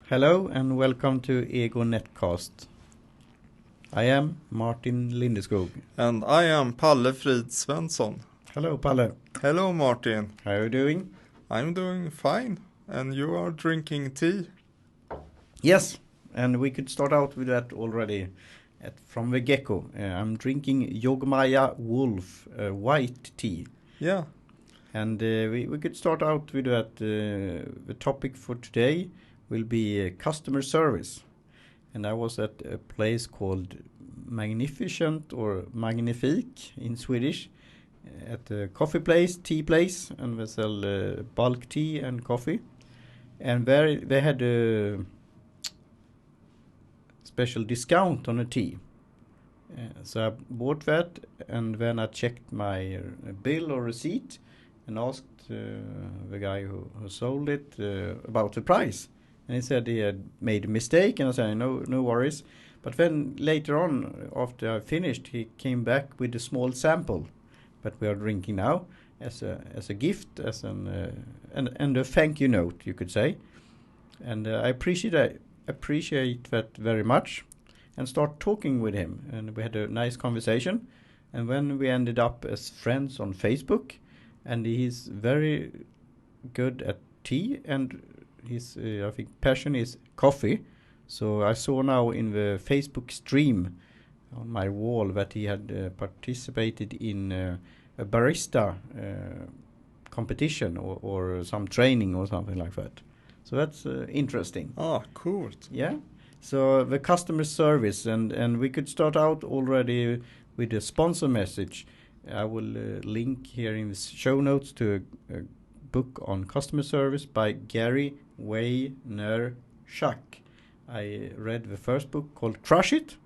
Hello and welcome to Ego Netcast. I am Martin Lindeskog. And I am Palle Frid Svensson. Hello, Palle. Hello, Martin. How are you doing? I'm doing fine. And you are drinking tea? Yes, and we could start out with that already from the gecko. I'm drinking Yogmaya Wolf white tea. Yeah. And we could start out with that. The topic for today will be customer service. And I was at a place called Magnificent or Magnifique in Swedish, at a coffee place, tea place, and they sell bulk tea and coffee. And there they had a special discount on a tea. So I bought that, and then I checked my bill or receipt and asked the guy who sold it about the price. And he said he had made a mistake, and I said, no worries. But then later on, after I finished, he came back with a small sample that we are drinking now as a gift, as and a thank you note, you could say. And I appreciate that very much, and start talking with him. And we had a nice conversation. And then we ended up as friends on Facebook. And he's very good at tea, and his I think passion is coffee. So I saw now in the Facebook stream on my wall that he had participated in a barista competition or some training or something like that. So that's interesting. Ah, cool. Yeah. So the customer service, and we could start out already with a sponsor message. I will link here in the show notes to a book on customer service by Gary Vaynerchuk. I read the first book called Crush It,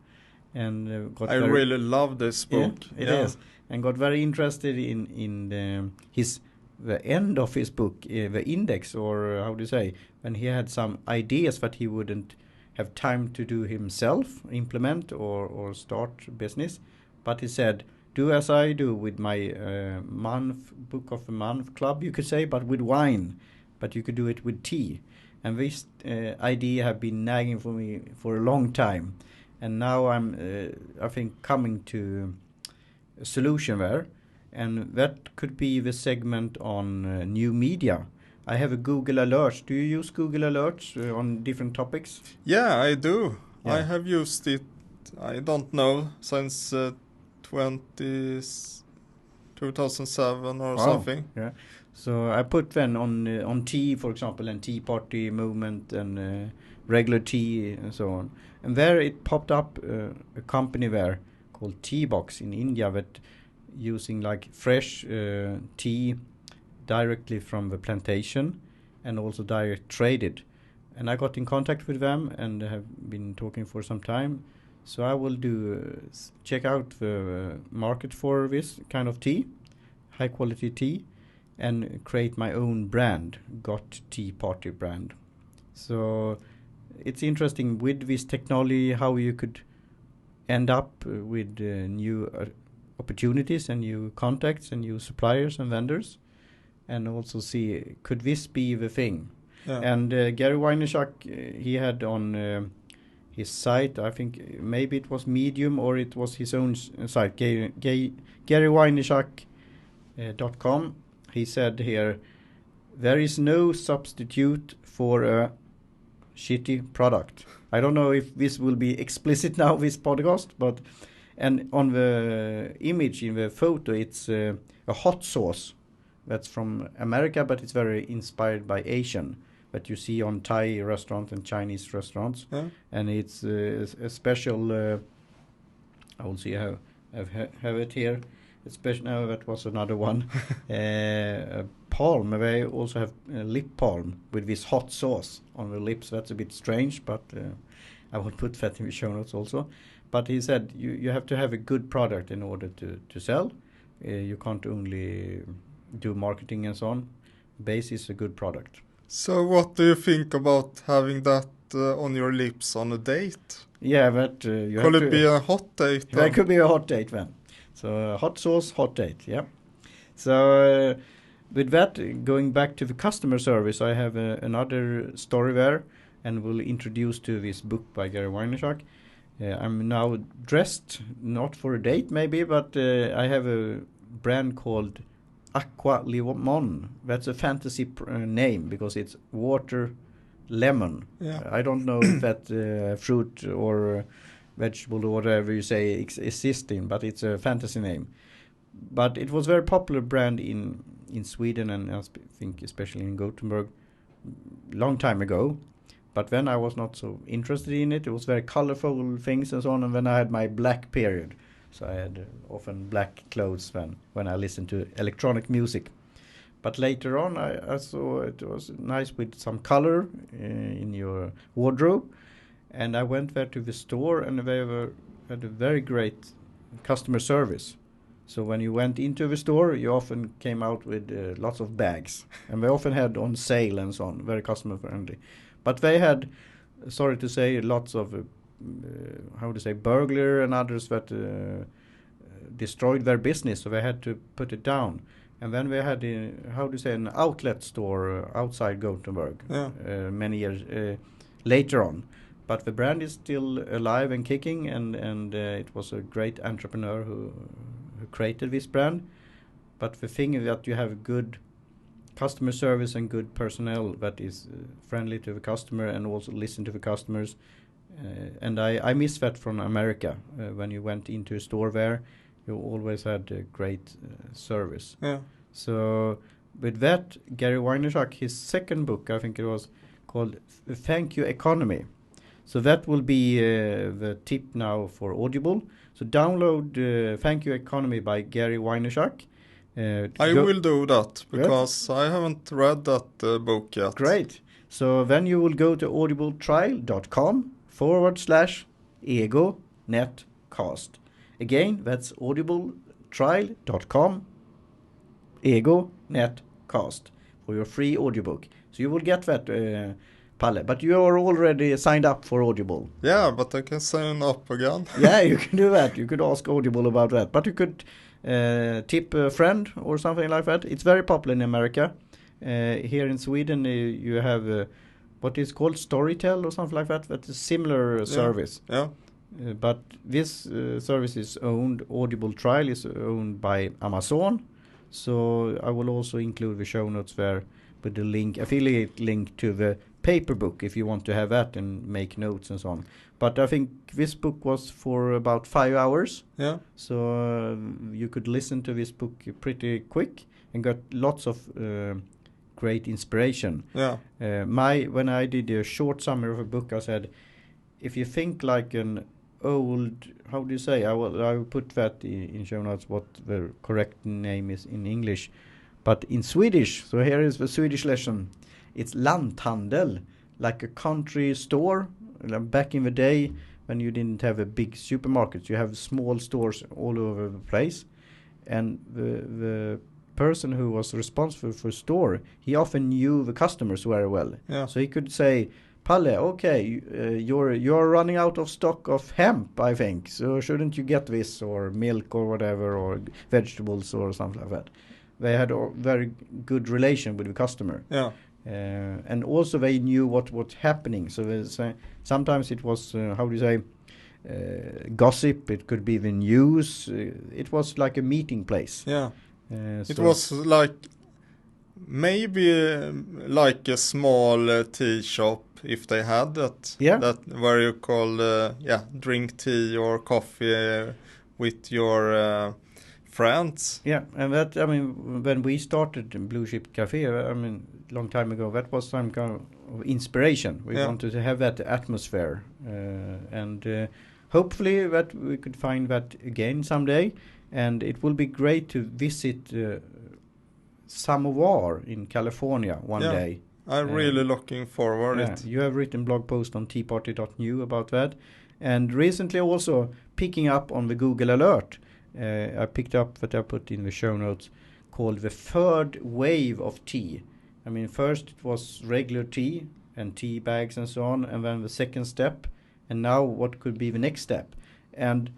and I really love this book. Yeah, it is, and got very interested in the end of his book, the index, or how do you say, when he had some ideas that he wouldn't have time to do himself, implement or start business, but he said, do as I do with my book of the month club, you could say, but with wine. But you could do it with tea. And this idea have been nagging for me for a long time. And now I'm, I think, coming to a solution there. And that could be the segment on new media. I have a Google Alerts. Do you use Google Alerts on different topics? Yeah, I do. Yeah. I have used it, I don't know, since 2007 or something. Yeah. So I put then on tea, for example, and Tea Party movement and regular tea and so on. And there it popped up a company there called Tea Box in India that using like fresh tea directly from the plantation and also direct traded. And I got in contact with them and have been talking for some time. So I will check out the market for this kind of tea, high quality tea, and create my own brand, Got Tea Party brand. So it's interesting with this technology how you could end up with new opportunities and new contacts and new suppliers and vendors, and also see, could this be the thing? Yeah. And Gary Vaynerchuk, he had on his site, I think maybe it was Medium or it was his own site, GaryVaynerchuk.com. He said here, there is no substitute for a shitty product. I don't know if this will be explicit now, this podcast, but and on the image in the photo, it's a hot sauce that's from America, but it's very inspired by Asian. That you see on Thai restaurants and Chinese restaurants, and it's a special. I will see how I have it here. It's special. No, that was another one. A palm. They also have a lip balm with this hot sauce on the lips. That's a bit strange, but I will put that in the show notes also. But he said you have to have a good product in order to sell. You can't only do marketing and so on. Base is a good product. So what do you think about having that on your lips on a date? Yeah, but you could it be a hot date? That could be a hot date then. So hot sauce, hot date, yeah. So with that, going back to the customer service, I have another story there. and will introduce to this book by Gary Vaynerchuk. I'm now dressed, not for a date maybe, but I have a brand called Aqua Limone. That's a fantasy name because it's water lemon. Yeah. I don't know if that fruit or vegetable or whatever you say existing, but it's a fantasy name. But it was very popular brand in Sweden, and I think especially in Gothenburg long time ago. But when I was not so interested in it, it was very colorful things and so on. And when I had my black period, so I had often black clothes when I listened to electronic music. But later on, I saw it was nice with some color in your wardrobe. And I went there to the store, and they had a very great customer service. So when you went into the store, you often came out with lots of bags. And they often had on sale and so on, very customer friendly. But they had, sorry to say, lots of, burglar and others that destroyed their business, so they had to put it down. And then they had, an outlet store outside Gothenburg many years later on. But the brand is still alive and kicking, and it was a great entrepreneur who created this brand. But the thing is that you have good customer service and good personnel that is friendly to the customer and also listen to the customers. And I miss that from America. When you went into a store there, you always had great service. Yeah. So with that, Gary Vaynerchuk, his second book, I think it was called Thank You Economy. So that will be the tip now for Audible. So download Thank You Economy by Gary Vaynerchuk. I will do that because I haven't read that book yet. Great. So then you will go to audibletrial.com/ego-netcast. Again, that's audibletrial.com ego-netcast for your free audiobook. So you will get that, Palle. But you are already signed up for Audible. Yeah, but I can sign up again. Yeah, you can do that. You could ask Audible about that. But you could tip a friend or something like that. It's very popular in America. Here in Sweden, you have what is called Storytel or something like that. That's a similar service. Yeah. But this service is owned, Audible Trial is owned by Amazon. So I will also include the show notes there with the affiliate link to the paper book if you want to have that and make notes and so on. But I think this book was for about 5 hours. Yeah. So you could listen to this book pretty quick and got lots of great inspiration. Yeah. When I did a short summary of a book, I said, if you think like an old, how do you say? I will put that in show notes what the correct name is in English. But in Swedish, so here is the Swedish lesson. It's lanthandel, like a country store. Back in the day when you didn't have a big supermarket, you have small stores all over the place. And the person who was responsible for store, he often knew the customers very well. Yeah. So he could say, Palle, okay, you're running out of stock of hemp, I think. So shouldn't you get this or milk or whatever or vegetables or something like that? They had a very good relation with the customer. Yeah. And also they knew what was happening. So sometimes it was, gossip. It could be the news. It was like a meeting place. Yeah. It was like maybe like a small tea shop if they had that. Yeah. That where you call drink tea or coffee with your friends. Yeah, and that, I mean, when we started Blue Ship Cafe, I mean, long time ago, that was some kind of inspiration. We wanted to have that atmosphere, and hopefully that we could find that again someday. And it will be great to visit Samovar in California one day. I'm really looking forward. Yeah, you have written blog post on teaparty.nu about that, and recently also picking up on the Google alert. I picked up that I put in the show notes called the third wave of tea. I mean, first it was regular tea and tea bags and so on, and then the second step, and now what could be the next step? And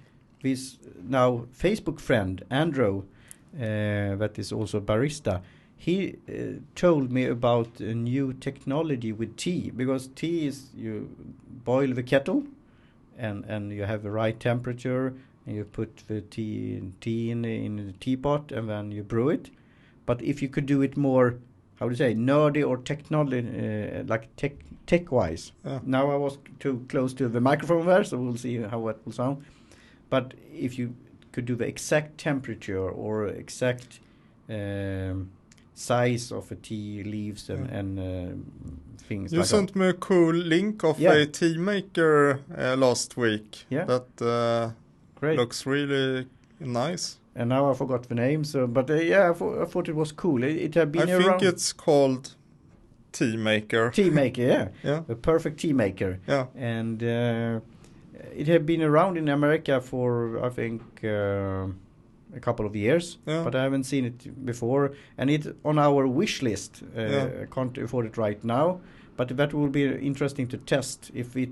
this now Facebook friend Andrew, that is also a barista, he told me about a new technology with tea, because tea is you boil the kettle and you have the right temperature and you put the tea in the teapot and then you brew it. But if you could do it more, how to say, nerdy or technology, like tech wise. Now I was too close to the microphone there, so we'll see how it will sound. But if you could do the exact temperature or exact size of a tea leaves and things. You sent me a cool link of a tea maker last week. Yeah. That great. Looks really nice. And now I forgot the name. So, but I thought it was cool. It had been around. I think it's called tea maker. Tea maker, yeah. Yeah. A perfect tea maker. Yeah. And it had been around in America for I think a couple of years, but I haven't seen it before, and it's on our wish list. I can't afford it right now, but that will be interesting to test if it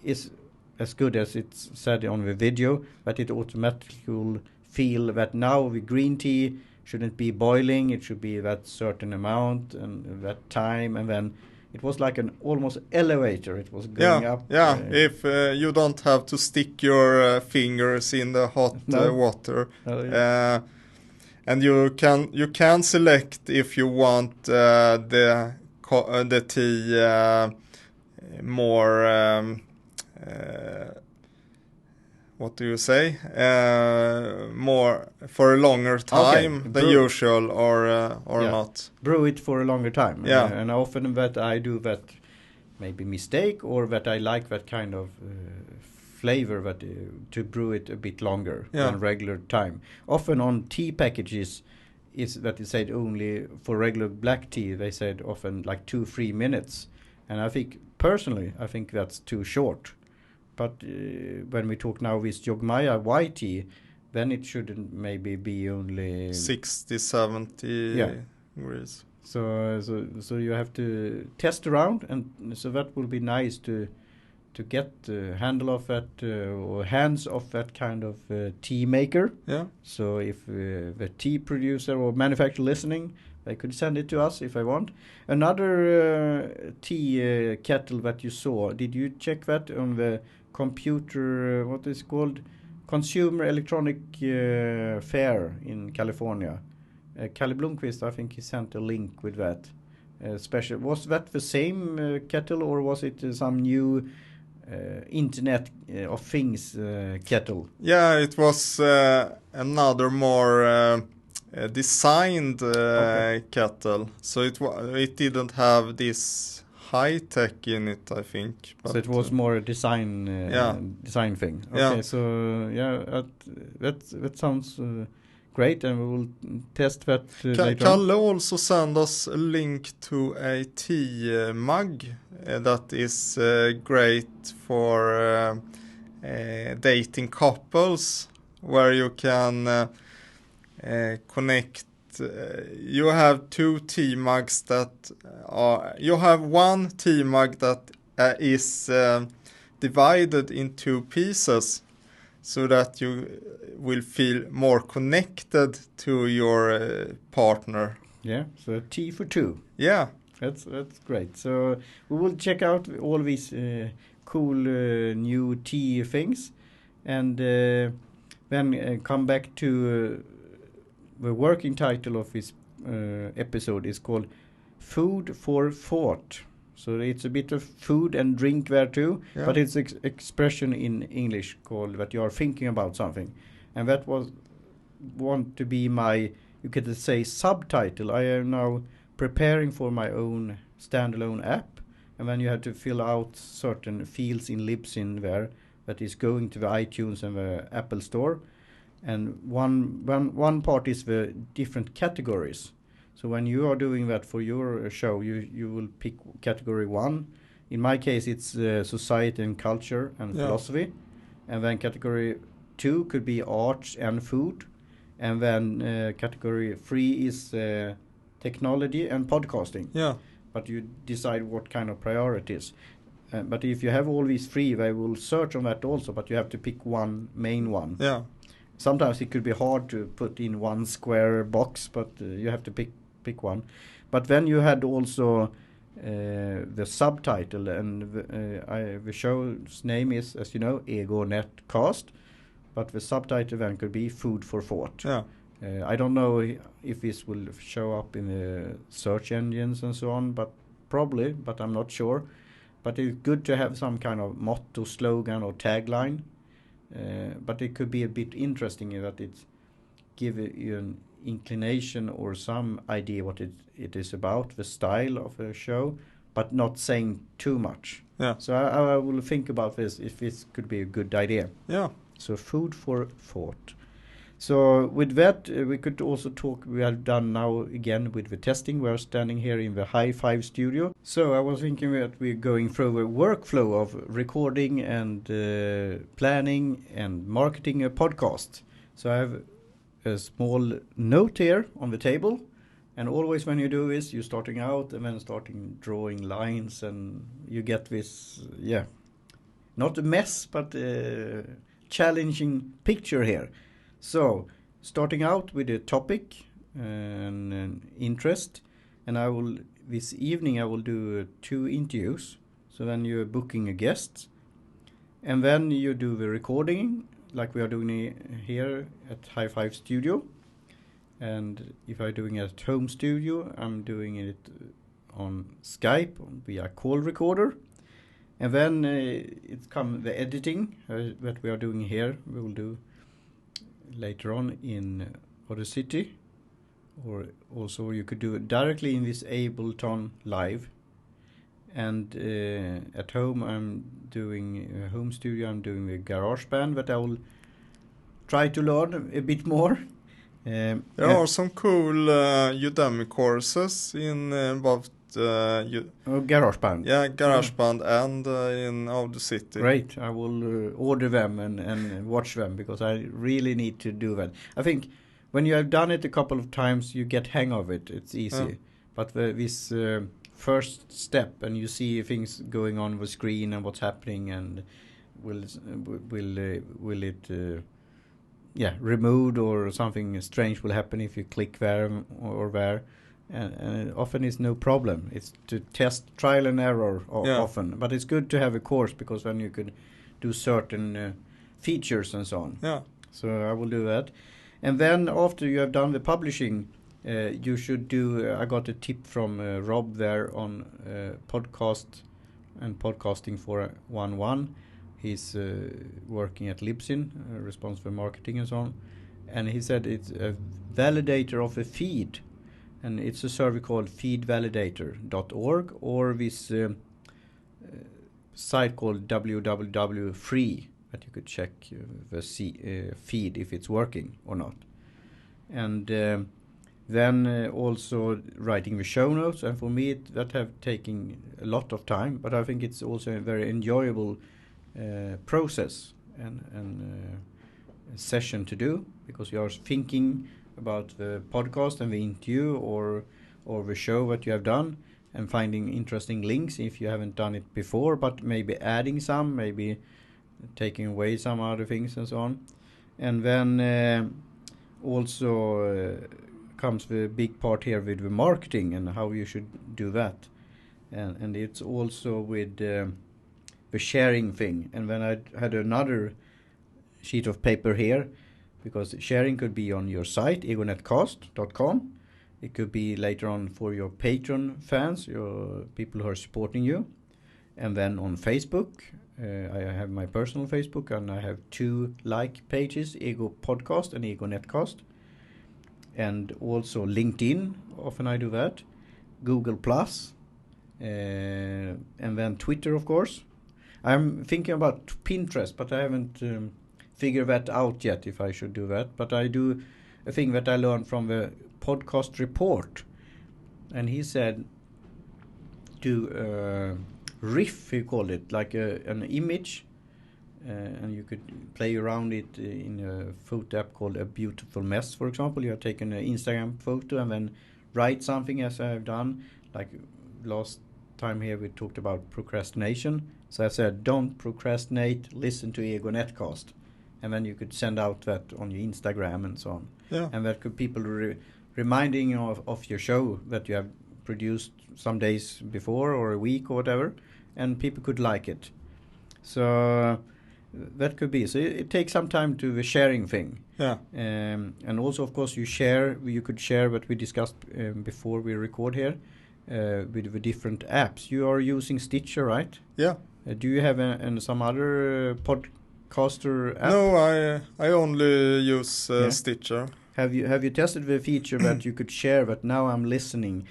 is as good as it's said on the video, that it automatically will feel that now the green tea shouldn't be boiling, it should be that certain amount and that time, and then it was like an almost elevator. It was going up. Yeah, if you don't have to stick your fingers in the hot water. And you can select if you want the tea more what do you say? More for a longer time than usual, or not. Brew it for a longer time. Yeah. And often that I do that maybe mistake, or that I like that kind of flavor that to brew it a bit longer than regular time. Often on tea packages is that it said only for regular black tea. They said often like 2-3 minutes, and I think personally that's too short. But when we talk now with Jogmaya white tea, then it shouldn't maybe be only 60-70 degrees. So you have to test around, and so that will be nice to get the handle of that or hands of that kind of tea maker. Yeah. So if the tea producer or manufacturer listening, they could send it to us if I want. Another tea kettle that you saw, did you check that on the computer, what is it called? Consumer Electronic Fair in California. Kalle Blomqvist, I think he sent a link with that. Special. Was that the same kettle, or was it some new Internet of Things kettle? Yeah, it was another more designed kettle. So it didn't have this high tech in it, I think. But so it was more a design thing. Okay, so that sounds great, and we will test that later Kalle on. also send us a link to a tea mug that is great for dating couples, where you can connect. You have two tea mugs that are. You have one tea mug that is divided in two pieces, so that you will feel more connected to your partner. Yeah, so tea for two. Yeah, that's great. So we will check out all these cool new tea things, and then come back to. The working title of this episode is called Food for Thought. So it's a bit of food and drink there too, but it's expression in English called that you are thinking about something. And that want to be my, you could say, subtitle. I am now preparing for my own standalone app, and then you have to fill out certain fields in Libsyn there that is going to the iTunes and the Apple Store. And one part is the different categories. So when you are doing that for your show, you will pick category 1. In my case, it's society and culture and philosophy. And then category 2 could be arts and food. And then category 3 is technology and podcasting. Yeah. But you decide what kind of priorities. But if you have all these 3, they will search on that also. But you have to pick one main one. Yeah. Sometimes it could be hard to put in one square box, but you have to pick pick one. But then you had also the subtitle, and the show's name is, as you know, a&nbsp, but the subtitle then could be Food for Thought. Yeah. I don't know if this will show up in the search engines and so on, but probably, but I'm not sure. But it's good to have some kind of motto, slogan or tagline. But it could be a bit interesting that it give you an inclination or some idea what it is about, the style of a show, but not saying too much. Yeah. So I will think about this, if this could be a good idea. Yeah. So Food for Thought. So with that, we could also talk, we are done now again with the testing. We are standing here in the High Five studio. So I was thinking that we're going through a workflow of recording and planning and marketing a podcast. So I have a small note here on the table. And always when you do this, you're starting out and then starting drawing lines, and you get this, not a mess, but a challenging picture here. So, starting out with a topic and an interest, and this evening I will do 2 interviews. So then you're booking a guest, and then you do the recording, like we are doing here at High Five Studio. And if I'm doing it at home studio, I'm doing it on Skype via call recorder. And then it comes the editing that we are doing here. We will do later on in Audacity, or also you could do it directly in this Ableton Live. And at home I'm doing home studio, I'm doing the Garageband, that I will try to learn a bit more. There are some cool Udemy courses in both Garageband. Yeah, Garageband and in Audacity. Great, I will order them and watch them, because I really need to do that. I think when you have done it a couple of times, you get hang of it. It's easy. But this first step, and you see things going on the screen and what's happening, and will it removed, or something strange will happen if you click there or there. And often it's no problem. It's to test trial and error often. But it's good to have a course, because then you could do certain features and so on. Yeah. So I will do that. And then after you have done the publishing, you should do, I got a tip from Rob there on podcast and podcasting 411. He's working at Libsyn, responsible for marketing and so on. And he said it's a validator of a feed. And it's a survey called feedvalidator.org, or this site called www.free, that you could check the feed if it's working or not. And then also writing the show notes. And for me, that have taken a lot of time, but I think it's also a very enjoyable process and session to do, because you are thinking about the podcast and the interview or the show that you have done, and finding interesting links if you haven't done it before, but maybe adding some, maybe taking away some other things and so on. And then also comes the big part here with the marketing and how you should do that. And it's also with the sharing thing. And then I had another sheet of paper here, because sharing could be on your site, egonetcast.com. It could be later on for your patron fans, your people who are supporting you. And then on Facebook, I have my personal Facebook, and I have 2 like pages, Ego Podcast and Ego Netcast. And also LinkedIn, often I do that. Google Plus, and then Twitter, of course. I'm thinking about Pinterest, but I haven't figured that out yet, if I should do that. But I do a thing that I learned from the podcast report. And he said, do riff, he called it, like an image, and you could play around it in a photo app called A Beautiful Mess, for example. You have taken an Instagram photo and then write something, as I have done. Like last time here we talked about procrastination. So I said, don't procrastinate, listen to Ego Netcast. And then you could send out that on your Instagram and so on. Yeah. And that could people reminding of your show that you have produced some days before or a week or whatever, and people could like it. So that could be. So it takes some time to the sharing thing. Yeah. And also, of course, you could share what we discussed before we record here with the different apps. You are using Stitcher, right? Yeah. Do you have some other podcaster app? No, I only use Stitcher. Have you tested the feature that you could share that now I'm listening?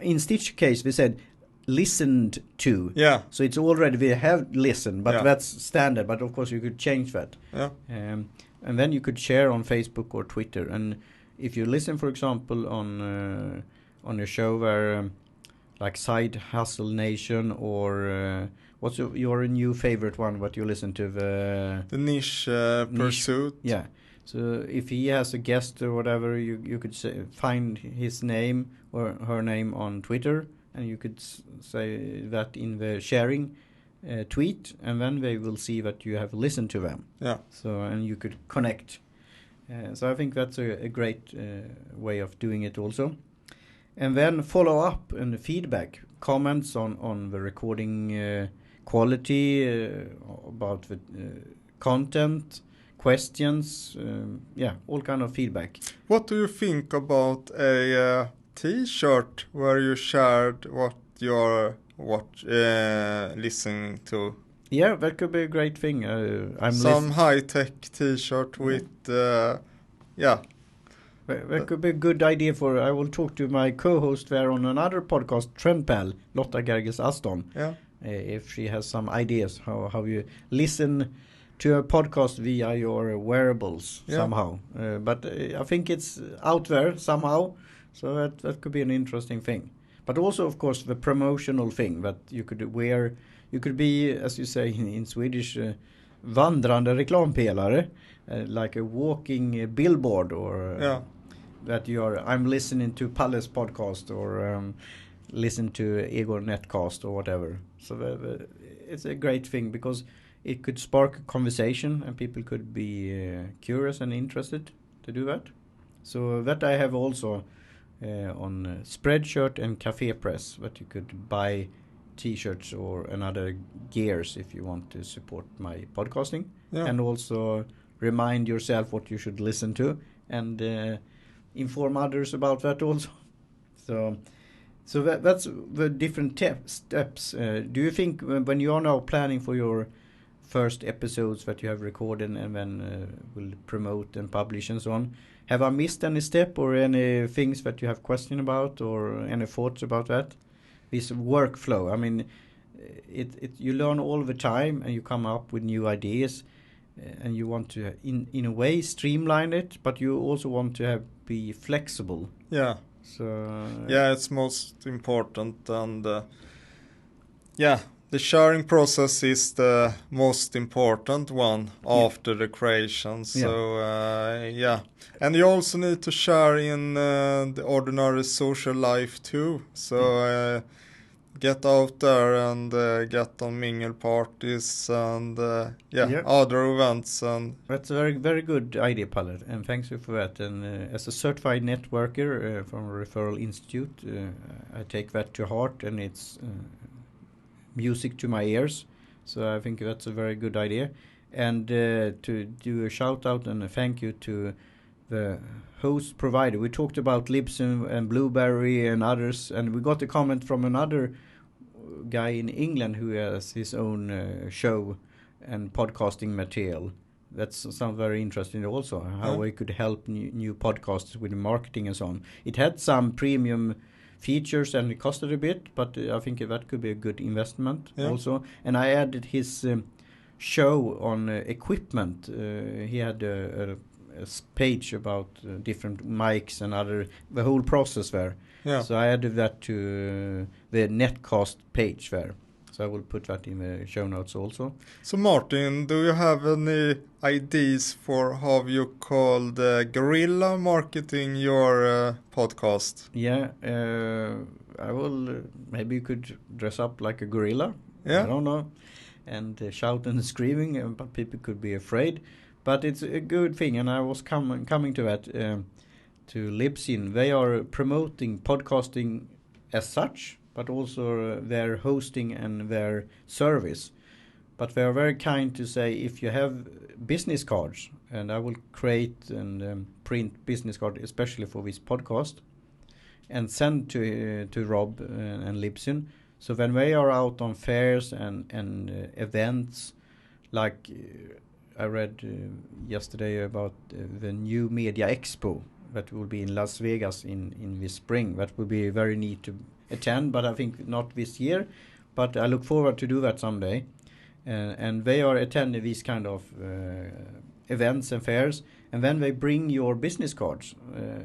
In Stitcher case, we said listened to. Yeah. So it's already, we have listened, but Yeah. that's standard. But of course you could change that. Yeah. And then you could share on Facebook or Twitter. And if you listen, for example, on a show where like Side Hustle Nation or what's your new favorite one? What you listen to? The Niche Pursuit. Yeah. So if he has a guest or whatever, you could find his name or her name on Twitter, and you could say that in the sharing tweet, and then they will see that you have listened to them. Yeah. So and you could connect. So I think that's a great way of doing it also. And then follow up and feedback, comments on the recording quality, about the content, questions, all kind of feedback. What do you think about a T-shirt where you shared what you're listening to? Yeah, that could be a great thing. Some high-tech T-shirt with, That could be a good idea I will talk to my co-host there on another podcast, Trendpal, Lotta Gerges Aston. Yeah. If she has some ideas how you listen to a podcast via your wearables somehow. But I think it's out there somehow, so that could be an interesting thing. But also, of course, the promotional thing that you could wear. You could be, as you say in Swedish, vandrande reklampelare, like a walking billboard, or that I'm listening to Palle's podcast, or listen to Egor Netcast or whatever. So it's a great thing because it could spark a conversation and people could be curious and interested to do that. So that I have also on Spreadshirt and Cafe Press, that you could buy T-shirts or another gears if you want to support my podcasting, and also remind yourself what you should listen to, and inform others about that also. So that's the different steps. Do you think when you are now planning for your first episodes that you have recorded and then will promote and publish and so on, have I missed any step or any things that you have question about or any thoughts about that? This workflow, I mean, you learn all the time and you come up with new ideas, and you want to in a way streamline it, but you also want to be flexible. Yeah. So it's most important, and the sharing process is the most important one after the creation. So and you also need to share in the ordinary social life too. So get out there and get on mingle parties and other events. And that's a very, very good idea, Palle, and thanks you for that. And as a certified networker from Referral Institute, I take that to heart, and it's music to my ears. So I think that's a very good idea. And to do a shout out and a thank you to the host provider. We talked about Libsyn and Blueberry and others, and we got a comment from another guy in England who has his own show and podcasting material. That sounds very interesting also, how we could help new podcasts with marketing and so on. It had some premium features and it costed a bit, but I think that could be a good investment also. And I added his show on equipment. He had a page about different mics and the whole process there. So I added that to the Netcast page there. So I will put that in the show notes also. So Martin, do you have any ideas for how you call guerrilla marketing your podcast? Yeah, I will. Maybe you could dress up like a gorilla. Yeah. I don't know. And shout and screaming, but people could be afraid. But it's a good thing, and I was coming to that. to Libsyn. They are promoting podcasting as such, but also their hosting and their service. But they are very kind to say if you have business cards, and I will create and print business card especially for this podcast, and send to Rob and Libsyn. So when they are out on fairs and events, like I read yesterday about the new Media Expo that will be in Las Vegas in this spring. That will be very neat to attend, but I think not this year. But I look forward to do that someday. And they are attending these kind of events and fairs, and then they bring your business cards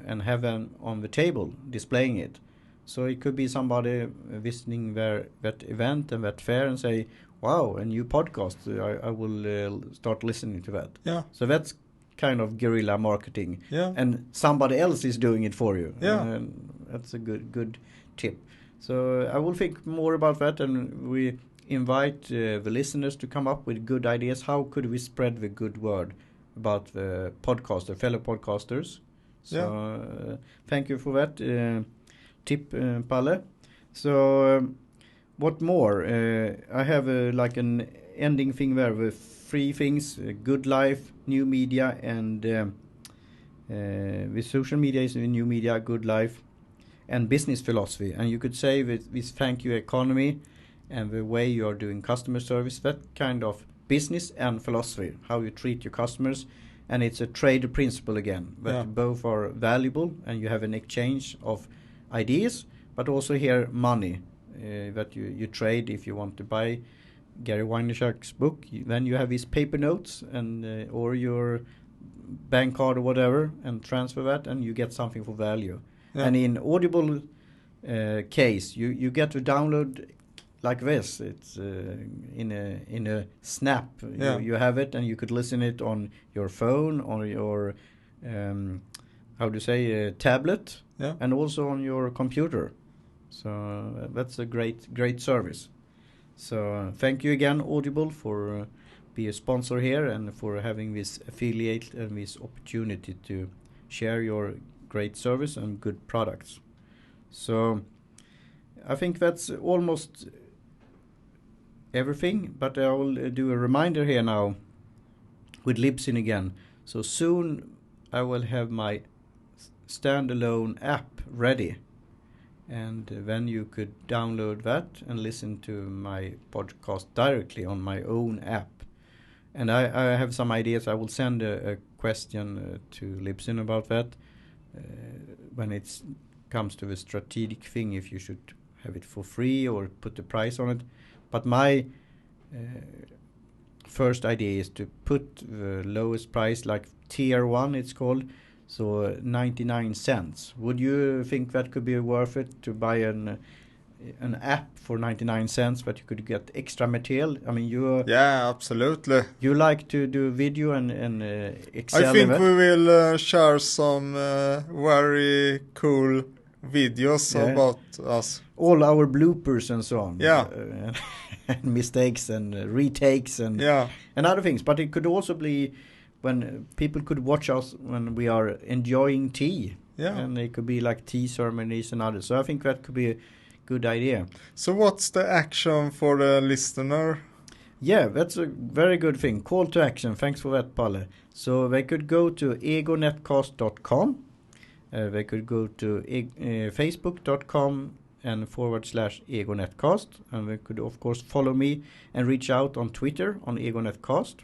and have them on the table displaying it. So it could be somebody visiting that event and that fair and say, wow, a new podcast, I will start listening to that. Yeah. So that's kind of guerrilla marketing. Yeah. And somebody else is doing it for you. Yeah. And that's a good tip. So I will think more about that, and we invite the listeners to come up with good ideas. How could we spread the good word about the podcaster, fellow podcasters? So thank you for that tip, Palle. So what more? I have like an ending thing there with 3 things: good life, new media, and with social media is new media, good life, and business philosophy. And you could say with this thank you economy and the way you are doing customer service, that kind of business and philosophy, how you treat your customers, and it's a trade principle again, but both are valuable, and you have an exchange of ideas, but also here money that you trade. If you want to buy Gary Vaynerchuk's book, then you have his paper notes and or your bank card or whatever, and transfer that, and you get something for value. And in Audible case, you get to download like this. It's in a snap. You have it, and you could listen it on your phone or your tablet, and also on your computer. So that's a great service. So thank you again, Audible, for be a sponsor here and for having this affiliate and this opportunity to share your great service and good products. So I think that's almost everything, but I will do a reminder here now with Libsyn again. So soon I will have my standalone app ready, and then you could download that and listen to my podcast directly on my own app. And I have some ideas. I will send a question to Libsyn about that when it comes to the strategic thing, if you should have it for free or put the price on it. But my first idea is to put the lowest price, like tier 1 it's called, so 99 cents. Would you think that could be worth it to buy an app for 99 cents, but you could get extra material? I mean, yeah, absolutely. You like to do video and Excel. I think we will share some very cool videos about us. All our bloopers and so on. Yeah. And mistakes and retakes and other things. But it could also be when people could watch us when we are enjoying tea. Yeah. And it could be like tea ceremonies and others. So I think that could be a good idea. So what's the action for the listener? Yeah, that's a very good thing. Call to action. Thanks for that, Palle. So they could go to egonetcast.com. They could go to facebook.com and /egonetcast. And they could, of course, follow me and reach out on Twitter on egonetcast.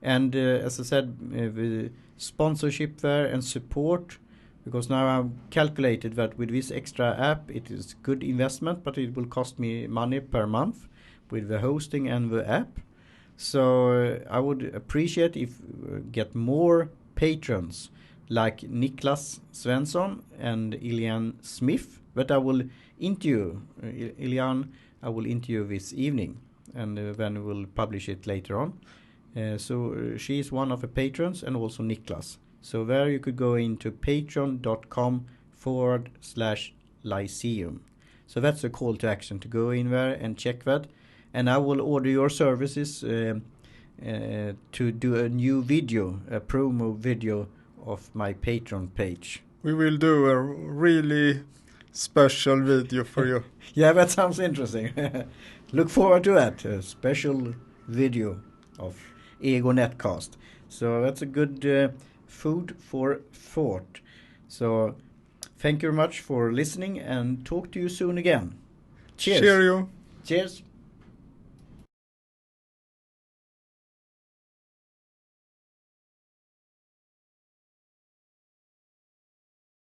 And as I said, the sponsorship there and support, because now I've calculated that with this extra app, it is good investment, but it will cost me money per month with the hosting and the app. So I would appreciate if get more patrons like Niklas Svensson and Ilian Smith, that I will interview. Ilian, I will interview this evening, and then we'll publish it later on. So she is one of the patrons, and also Niklas. So there you could go into patreon.com/Lyceum. So that's a call to action to go in there and check that. And I will order your services to do a new video, a promo video of my Patreon page. We will do a really special video for you. Yeah, that sounds interesting. Look forward to that. A special video of Ego Netcast. So that's a good food for thought. So thank you very much for listening and talk to you soon again. Cheers. Cheerio. Cheers.